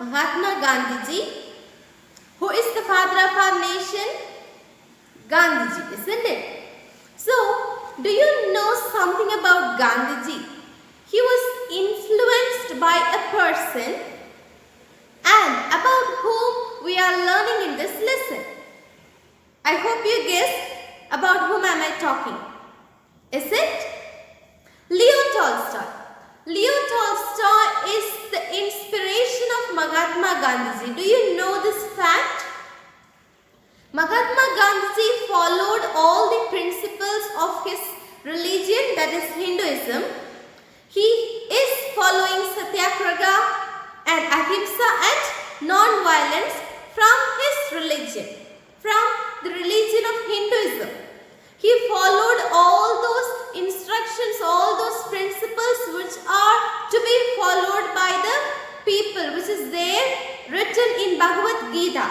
Mahatma Gandhiji. Who is the father of our nation? Gandhiji, isn't it? So, do you know something about Gandhiji? He was influenced by a person and about whom we are learning in this lesson. I hope you guessed about whom am I talking. Is it? Leo Tolstoy. Leo Tolstoy is the inspiration of Mahatma Gandhiji. Do you know this fact? Mahatma Gandhiji followed all the principles of his religion, that is Hinduism. He is following Satyagraha and Ahimsa and non-violence from his religion, from the religion of Hinduism. He followed all those instructions, all those principles which are to be followed by the people, which is there written in Bhagavad Gita.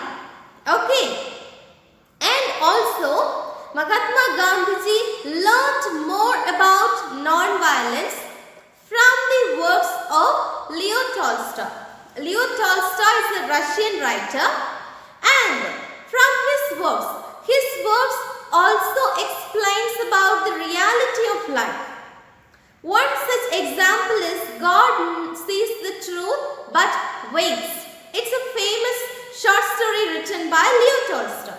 Okay. And also, Mahatma Gandhiji learnt more about non-violence from the works of Leo Tolstoy. Leo Tolstoy is a Russian writer, and from his works also explains about the reality of life. One such example is God sees the truth but waits. It's a famous short story written by Leo Tolstoy.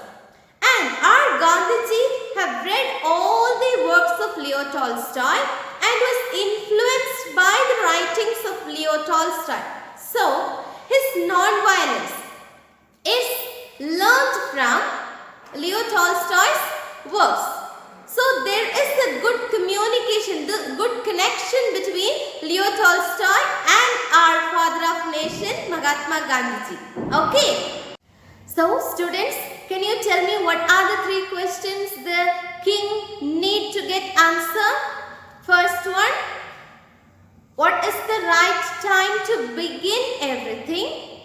And our Gandhiji have read all the works of Leo Tolstoy and was influenced by the writings of Leo Tolstoy. So, his non-violence is learnt from Leo Tolstoy's works. So, there is a good communication, the good connection between Leo Tolstoy and our father of nation, Mahatma Gandhiji. Okay. So, students, can you tell me what are the 3 questions the king need to get answer? First one, what is the right time to begin everything?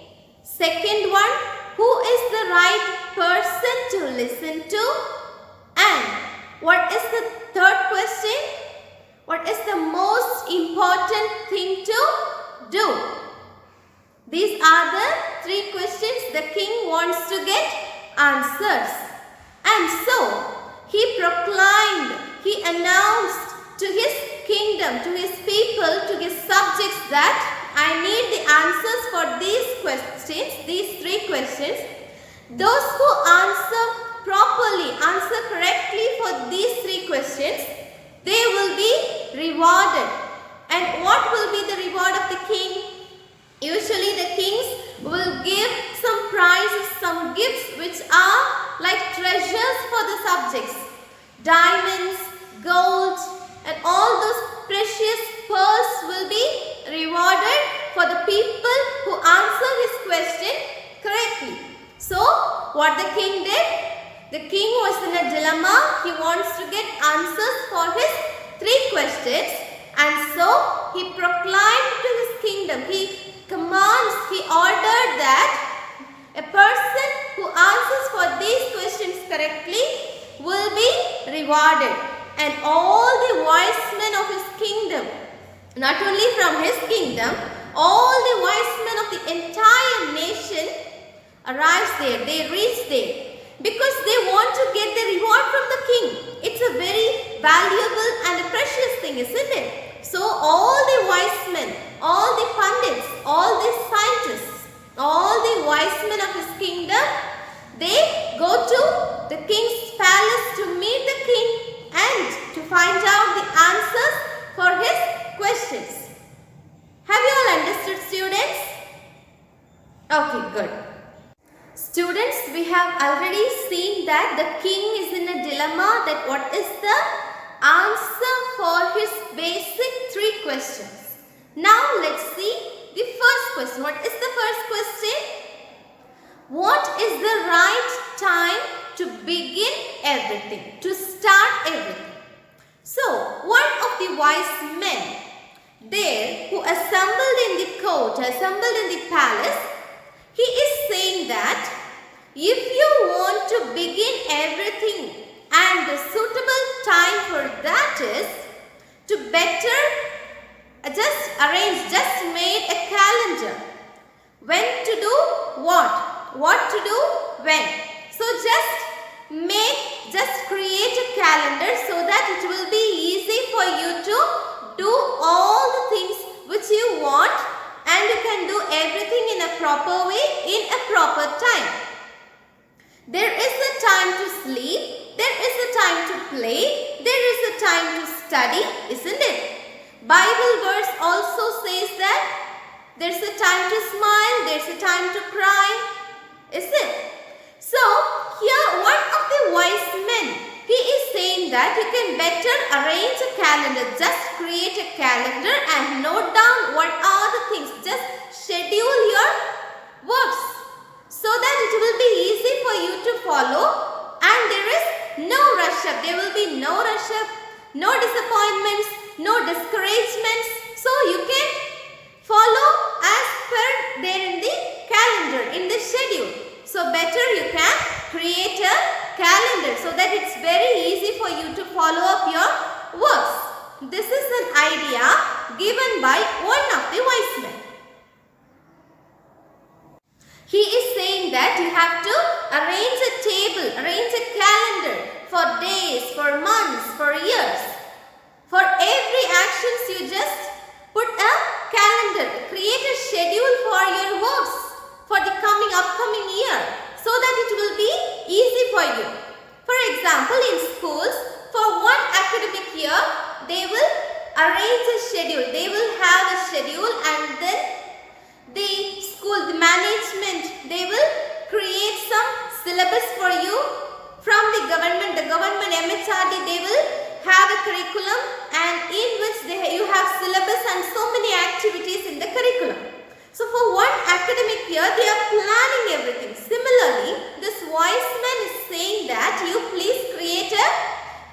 Second one, who is the right person to listen to? And what is the third question? What is the most important thing to do? These are the 3 questions the king wants to get answers. And so, he proclaimed, he announced to his kingdom, to his people, to his subjects that I need the answers for these questions, these 3 questions. Those who answer properly, answer correctly for these 3 questions, they will be rewarded. And what will be the reward of the king? Usually the kings will give some prizes, some gifts which are like treasures for the subjects. Diamonds, gold and all those precious pearls will be rewarded for the people who answer his question correctly. So, what the king did? The king was in a dilemma. He wants to get answers for his 3 questions, and so he proclaimed to his kingdom, he commands, he ordered that a person who answers for these questions correctly will be rewarded. And all the wise men of his kingdom, not only from his kingdom, all the wise men of the entire nation arrives there, they reach there, because they want to get the reward from the king. It's a very valuable and a precious thing, isn't it? So all the wise men, all the pundits, all the scientists, all the wise men of his kingdom, they go to the king's palace to meet the king and to find out the answers for his questions. Have you all understood, students? Okay, good. Students, we have already seen that the king is in a dilemma, that what is the answer for his basic 3 questions. Now let's see the first question. What is the first question? What is the right time to begin everything, to start everything? So, one of the wise men there who assembled in the court, assembled in the palace, he is saying that if you want to begin everything, and the suitable time for that is to better just make a calendar when to do what to do when. So just create a calendar so that it will be easy for you to do all the things which you want, and you can do everything in a proper way in a proper time. There is a time to sleep, there is a time to play, there is a time to study, isn't it? Bible verse also says that there's a time to smile, there's a time to cry, is it? So here one of the wise men, he is saying that you can better arrange a calendar. Just create a calendar and note down what are the things. Just schedule your works so that it will be easy for you to follow, and there is no rush up. There will be no rush up, no disappointments, no discouragements. So you can follow as per there in the calendar, in the schedule. So better you can create a calendar so that it's very easy for you to follow up your works. This is an idea given by one of the wise men. He is saying that you have to arrange a table, arrange a calendar for days, for months, for years. For every actions you just put a calendar, create a schedule for your works for the upcoming year, so that it will be easy for you. For example, in schools, for one academic year, they will arrange a schedule. They will have a schedule, and then the school, the management, they will create some syllabus for you from the government. The government MHRD, they will have a curriculum, and in which you have syllabus and so many activities in the curriculum. So for one academic year, they are planning everything. Similarly, this wise man is saying that you please create a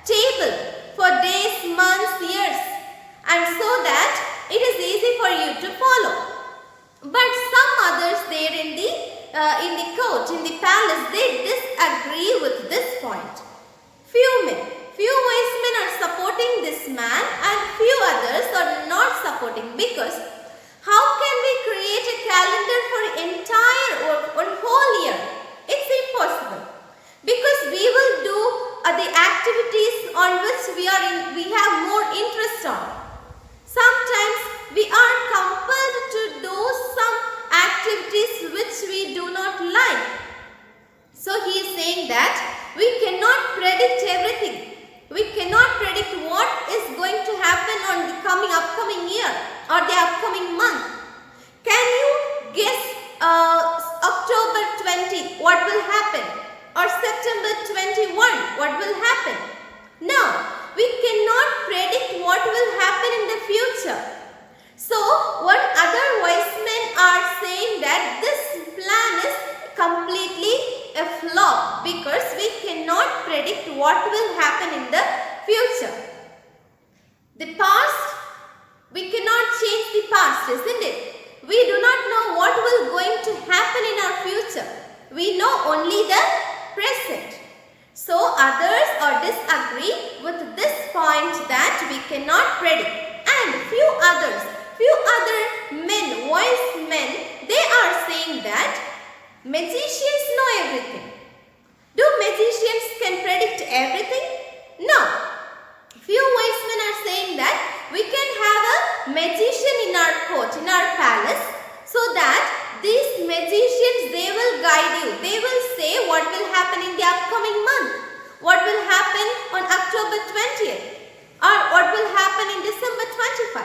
table for days, months, years, and so that it is easy for you to follow. But some others there in the court, in the palace, they disagree with this point. Few wise men are supporting this man, and few others are not supporting, because how can we create a calendar for entire or whole year? It's impossible, because we will do the activities on which we have more interest on. Sometimes we are compelled to do some activities which we do not like. So he is saying that we cannot predict everything. We cannot predict what is going to happen on the upcoming year or the upcoming month. Can you guess October 20 what will happen, or September 21 what will happen? No, we cannot predict what will happen in the future. So what other wise men are saying that this plan is completely a flop, because we cannot predict what will happen in the future. The past, we cannot change the past, isn't it? We do not know what will going to happen in our future. We know only the present. So others are disagree with this point that we cannot predict. And few other men, wise men, they are saying that magicians know everything. Do magicians can predict everything? No. Few wise men are saying that we can have a magician in our court, in our palace, so that these magicians, they will guide you. They will say what will happen in the upcoming month, what will happen on October 20th, or what will happen in December 25.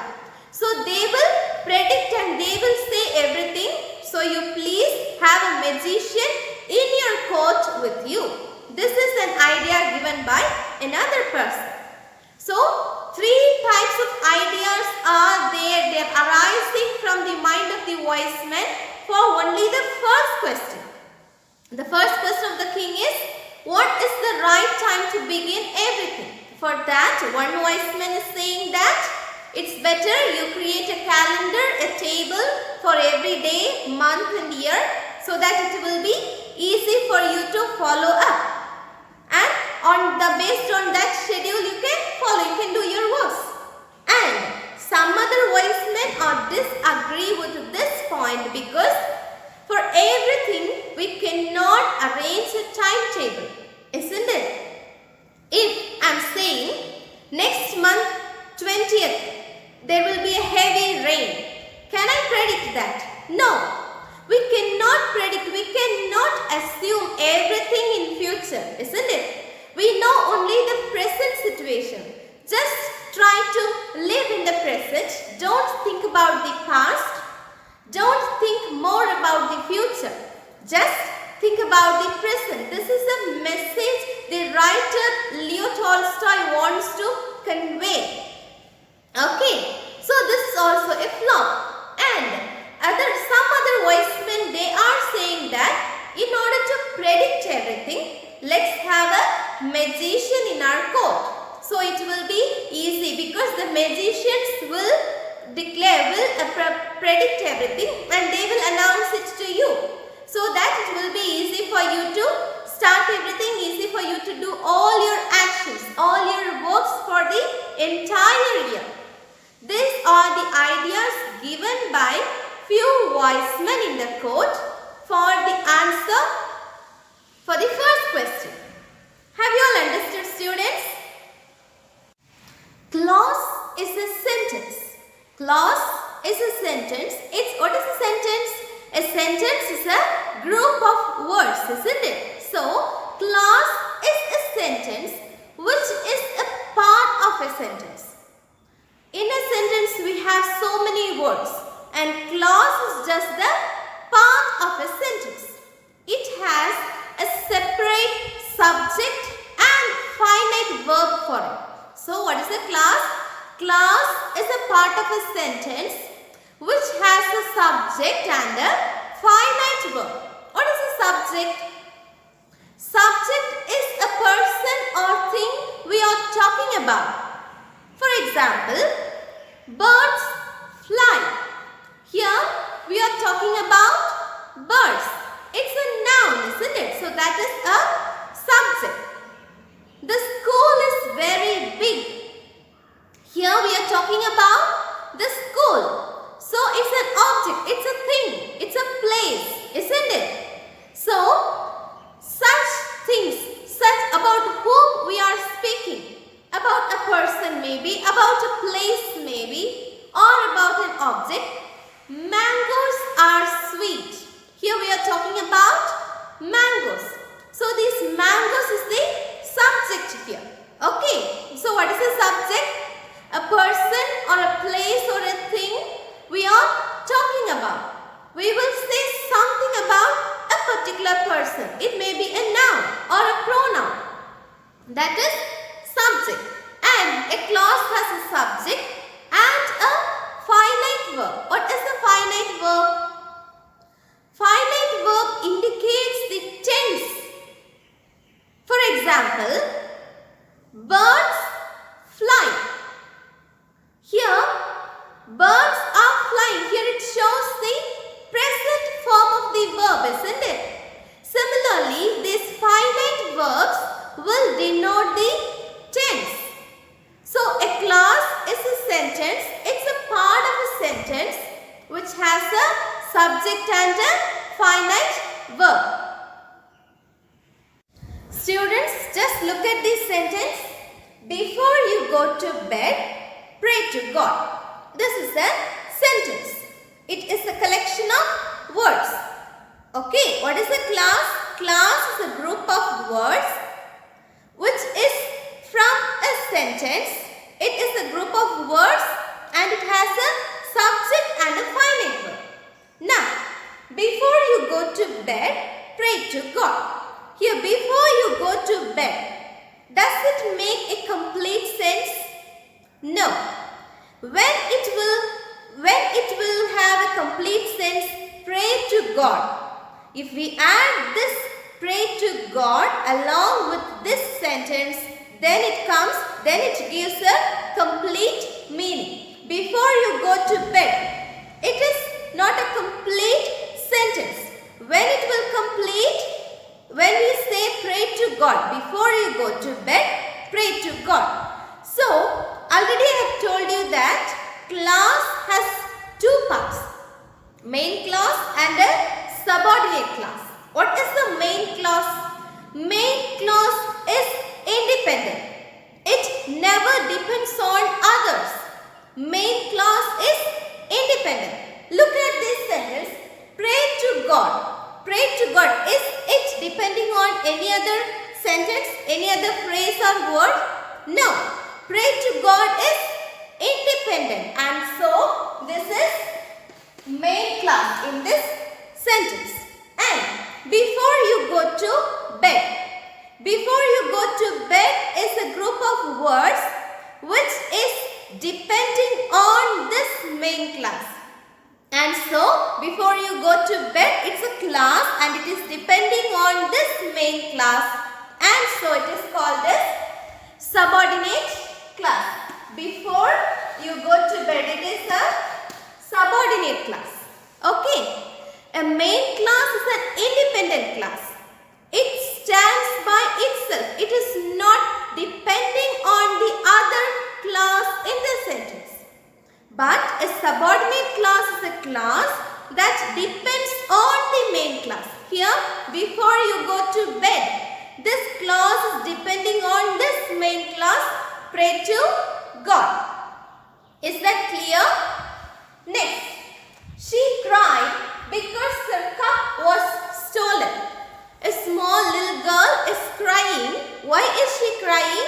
So they will predict and they will say everything. So you please have a magician in your court with you. This is an idea given by another person. So three types of ideas are there. They are arising from the mind of the wise men for only the first question. The first question of the king is, what is the right time to begin everything? For that, one wise man is saying that it's better you create a calendar, a table for every day, month and year, so that it will be easy for you to follow up. And based on that schedule you can follow, you can do your works. And some other wise men are disagree with this point, because For everything, we cannot arrange a timetable, isn't it? If I'm saying next month 20th, there will be a heavy rain. Can I predict that? No. We cannot predict, we cannot assume everything in future, isn't it? We know only the present situation. Just try to live in the present. Don't think about the past. Don't think more about the future. Just think about the present. This is a message the writer Leo Tolstoy wants to convey. Okay, so this is also a flop. And some other wise men, they are saying that in order to predict everything, let's have a magician in our court. So it will be easy because the magicians will predict everything and they will announce it to you. So that it will be easy for you to start everything, easy for you to do all your actions, all your works for the entire year. These are the ideas given by few wise men in the court for the answer for the first question. Have you all understood, students? Clause is a sentence. Clause is a sentence. What is a sentence? A sentence is a group of words, isn't it? So, clause is a sentence which is a part of a sentence. In a sentence, we have so many words and clause is just the part of a sentence. It has a separate subject and finite verb for it. So, what is a clause? Clause is a part of a sentence which has a subject and a finite verb. What is a subject? Subject is a person or thing we are talking about. For example, birds fly. Here we are talking about birds. It's a noun, isn't it? So that is a subject. The school is very big. Here we are talking about the school. So it's an object, it's a thing, it's a place, isn't it? So such things, such about whom we are speaking, about a person maybe, about a place maybe, or about an object. Mangoes are sweet. Here we are talking about mangoes. So this mangoes is the subject here. Okay. So what is the subject? A person or a place or a thing we are talking about. We will say something about a particular person. It may be a noun or a pronoun. That is subject. And a clause has a subject and a finite verb. What is the finite verb? Finite verb indicates the tense. For example, birds fly. Here, birds are flying. Here it shows the present form of the verb, isn't it? Similarly, these finite verbs will denote the tense. So, a clause is a sentence. It's a part of a sentence which has a subject and a finite verb. Students, just look at this sentence. Before you go to bed, pray to God. This is a sentence. It is a collection of words. Okay, what is a clause? Clause is a group of words which is from a sentence. It is a group of words and it has a subject and a finite verb. Now, before you go to bed, pray to God. Here, before you go to bed, does it make a complete sense? No. When it will have a complete sense, pray to God. If we add this pray to God along with this sentence, then it gives a complete meaning. Before you go to bed, it is not a complete sentence. When it will complete, when we say pray to God, before you go to bed, pray to God. So, already I have told you that clause has two parts, main clause and a subordinate clause. What is the main clause? Main clause is independent. It never depends on others. Main clause is independent. Look at this sentence. Pray to God. Pray to God. Is it depending on any other sentence, any other phrase or word? No. Pray to God is independent, and so this is main clause in this sentence. And before you go to bed, is a group of words which is depending on this main clause. And so before you go to bed, it's a clause and it is depending on this main clause, and so it is called as subordinate clause. Before you go to bed, it is a subordinate clause. Okay. A main clause is an independent clause. It stands by itself. It is not depending on the other clause in the sentence. But a subordinate clause is a clause that depends on the main clause. Here, before you go to bed, this clause is depending on this main clause, pray to God. Is that clear? Next, she cried because her cup was stolen. A small little girl is crying. Why is she crying?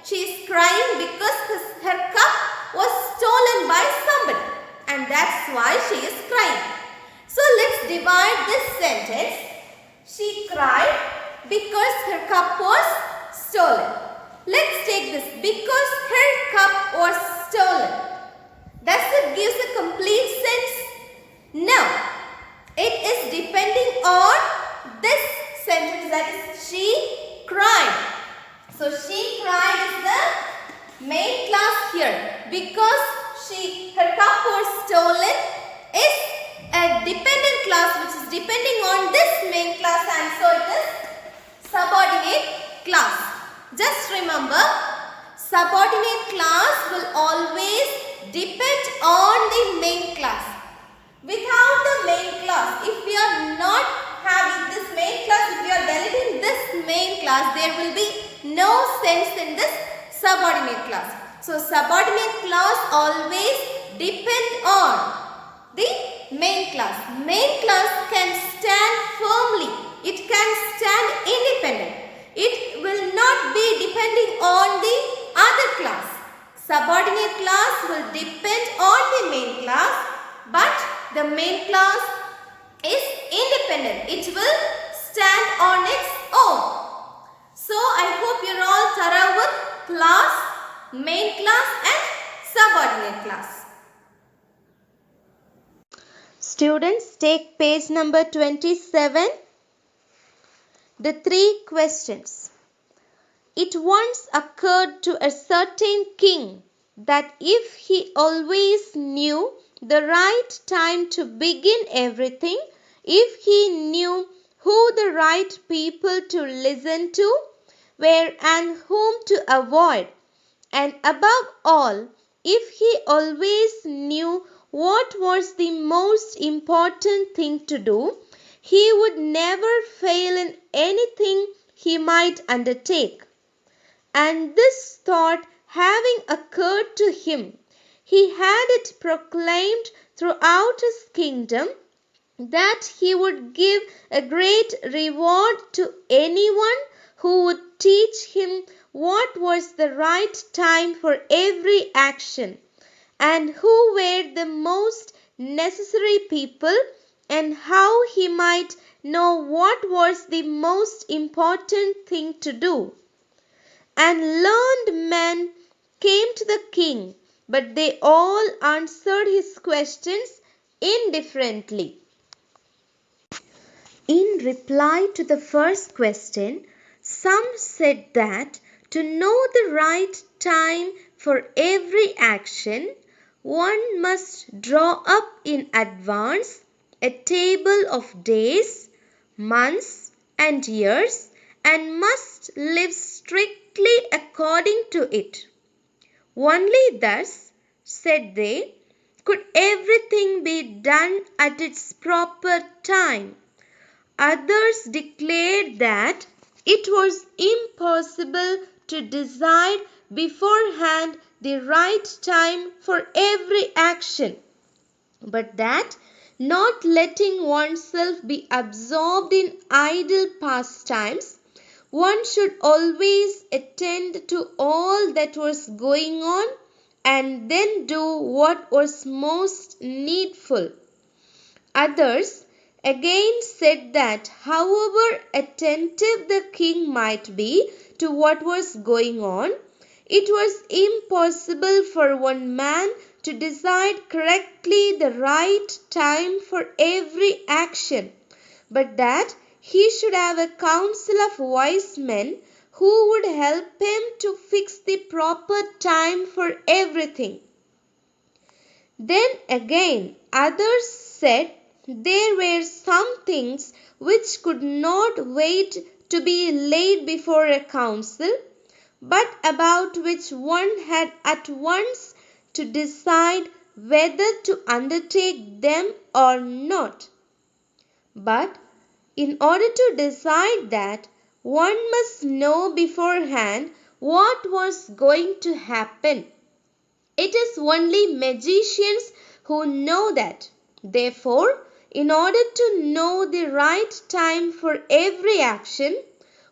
She is crying because her cup was stolen by somebody, and that's why she is crying. So let's divide this sentence. She cried because her cup was stolen. Let's take this. Because her cup was stolen. Does it give a complete sense? No. It is depending on this sentence, that is she cried. So she cried is the main clause here. Because her cup was stolen is a dependent clause which is depending on this main clause, and so it is subordinate clause. Just remember, subordinate clause will always depend on the main clause. Without the main clause, if we are not having this main clause, if we are deleting this main clause, there will be no sense in this subordinate clause. So subordinate clause always depend on the main clause. Main clause can stand firmly. It can stand independent. It will not be depending on the other clause. Subordinate clause will depend on the main clause, but the main clause is independent. It will stand on its own. So I hope you are all thorough with clause, main clause and subordinate clause. Students, take page number 27. The three questions. It once occurred to a certain king that if he always knew the right time to begin everything, if he knew who the right people to listen to, where and whom to avoid, and above all, if he always knew what was the most important thing to do, he would never fail in anything he might undertake. And this thought having occurred to him, he had it proclaimed throughout his kingdom that he would give a great reward to anyone who would teach him what was the right time for every action, and who were the most necessary people, and how he might know what was the most important thing to do. And learned men came to the king, but they all answered his questions indifferently. In reply to the first question, some said that to know the right time for every action, one must draw up in advance a table of days, months, and years, and must live strictly according to it. Only thus, said they, could everything be done at its proper time. Others declared that it was impossible to decide beforehand the right time for every action, but that not letting oneself be absorbed in idle pastimes, one should always attend to all that was going on and then do what was most needful. Others again said that however attentive the king might be to what was going on, it was impossible for one man to decide correctly the right time for every action, but that he should have a council of wise men who would help him to fix the proper time for everything. Then again others said there were some things which could not wait to be laid before a council, but about which one had at once to decide whether to undertake them or not. But in order to decide that, one must know beforehand what was going to happen. It is only magicians who know that. Therefore, in order to know the right time for every action,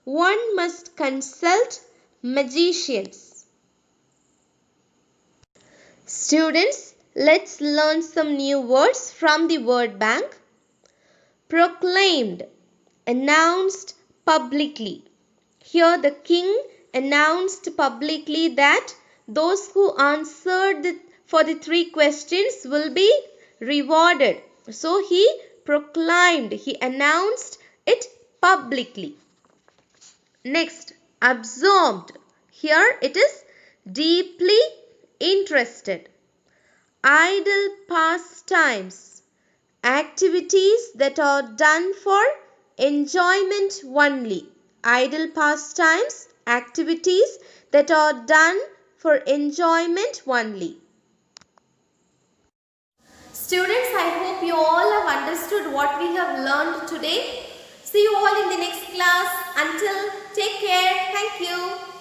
one must consult magicians. Students, let's learn some new words from the word bank. Proclaimed, announced publicly. Here the king announced publicly that those who answered for the 3 questions will be rewarded. So he proclaimed, he announced it publicly. Next, absorbed. Here it is deeply interested. Idle pastimes. Activities that are done for enjoyment only. Idle pastimes, activities that are done for enjoyment only. Students, I hope you all have understood what we have learned today. See you all in the next class. Until, take care. Thank you.